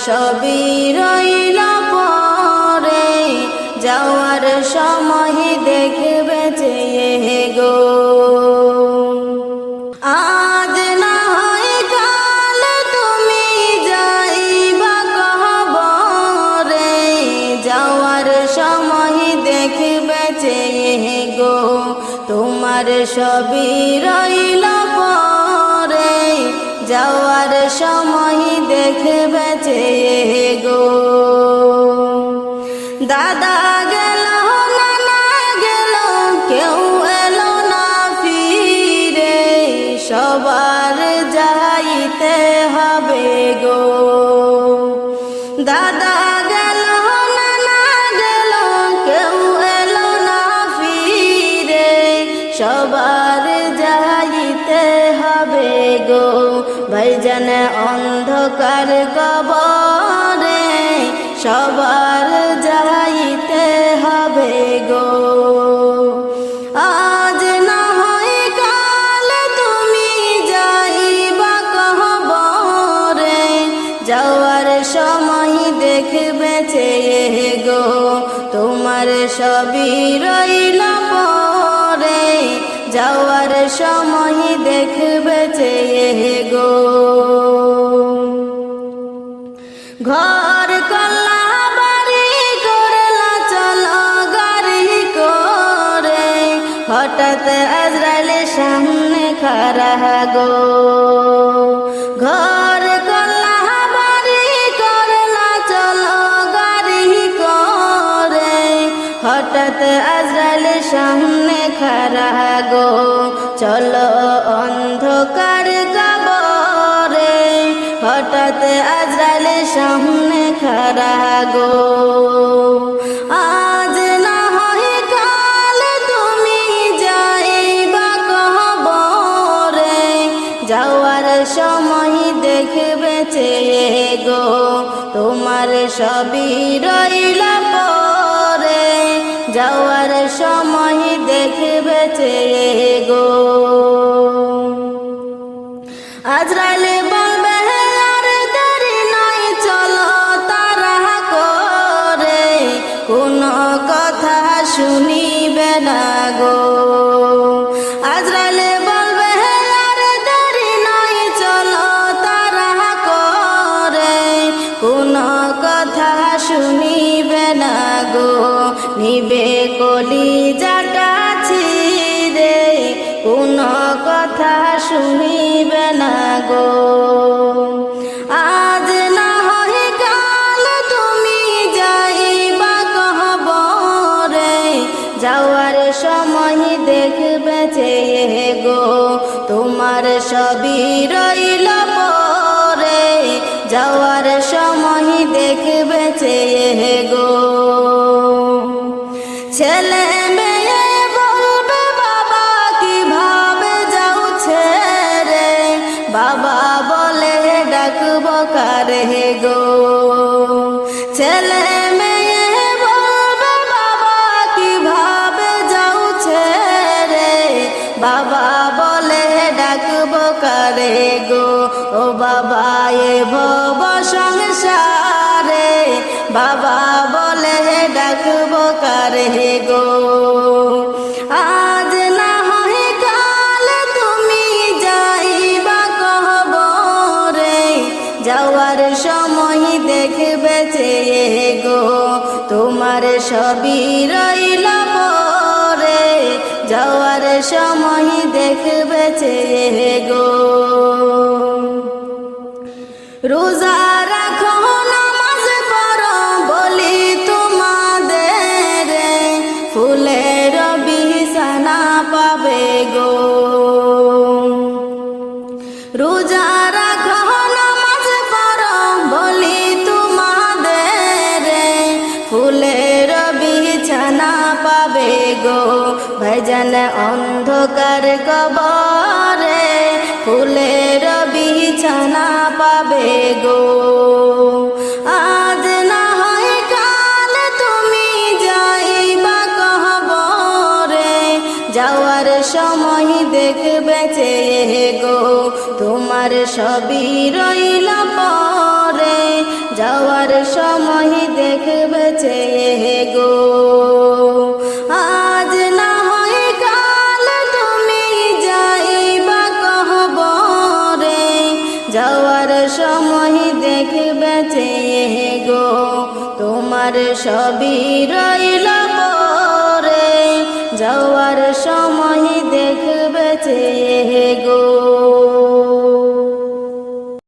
সবই রইল পরে, যাওয়ার সময় দেখবে চেয়ে গো। আজ না হয় কাল তুমি যাইবা কবরে, যাওয়ার সময় দেখবে চেয়ে গো। তোমার সবই রইল পরে, যাওয়ার সময় দেখবে চেয়ে গো। দাদা গেল নানা গেল, কেউ এলো না ফিরে, সবার যাইতে হবে গো। দাদা গেল নানা গেল, কেউ এলো না ফিরে, সবার যাইতে হবে গো। ভাইজান অন্ধকার কবরে, সবার যাইতে হবে গো। আজ না হয় কাল তুমি যাইবা কবরে, যাওয়ার সময় দেখবে চেয়ে গো। তোমার সবই রইল পরে, যাওয়ার সময় দেখবে চেয়ে গো। ঘর কল্লা বাড়ি করলা চলো গাড়ি করে, হঠাৎ আজরাইলের সামনে খাড়া গো। ঘর কল্লা বাড়ি করলা চলো গাড়ি করে, হঠাৎ আজরাইলের সামনে খাড়া গো। চলো অন্ধকার কবরে, হঠাৎ আজরাইলের সামনে খাড়া গো। আজ না হয় কাল তুমি যাইবা কবরে, যাওয়ার সময় দেখবে চেয়ে গো। তোমার সবই রইল পরে, যাওয়ার সময় দেখবে চেয়ে গো। আজরাইলে বলবে আর দেরি নয়, চলো তাড়া করে, কোনো কথা শুনিবে না গো। আজরাইলে বলবে আর দেরি নয়, চলো তাড়া করে, কোনো কথা শুনিবে না গো। নিবে কলিজাটা ছিঁড়ে, কোনো কথা শুনিবে না গো। আজ না হয় কাল তুমি যাইবা কবরে, যাওয়ার সময় দেখবে চেয়ে গো। তোমার সবই রইল পরে, যাওয়ার সময় দেখবে চেয়ে গো। ছেলে মেয়ে বলবে বাবা কিভাবে যাও ছেড়ে, বাবা বলে ডাকব কারে গো। ছেলে মেয়ে বলবে বাবা কিভাবে যাও ছেড়ে, বাবা বলে ডাকব কারে গো। ও বাবা এ ভব সংসারে, বাবা বলে ডাকব কারে গো। আজ না হয় কাল তুমি যাইবা কবরে, যাওয়ার সময় দেখবে চেয়ে গো। তোমার সবই রইল পরে, যাওয়ার সময় দেখবে চেয়ে গো। রোজা রাখো নামাজ পড়ো বলি তোমাদের, ফুলের বিছানা পাবে গো। রোজা রাখো নামাজ পড়ো বলি তোমাদের, ফুলের বিছানা পাবে গো। ভাইজান অন্ধকার কবরে, ফুলের বিছানা পাবে গো। আজ না হয় কাল তুমি যাইবা কবরে, যাওয়ার সময় দেখবে চেয়ে গো। তোমার সবই রইল পরে, যাও দেখবে চেয়ে গো, তোমার সবই রইল পরে, যাওয়ার সময় দেখবে চেয়ে গো।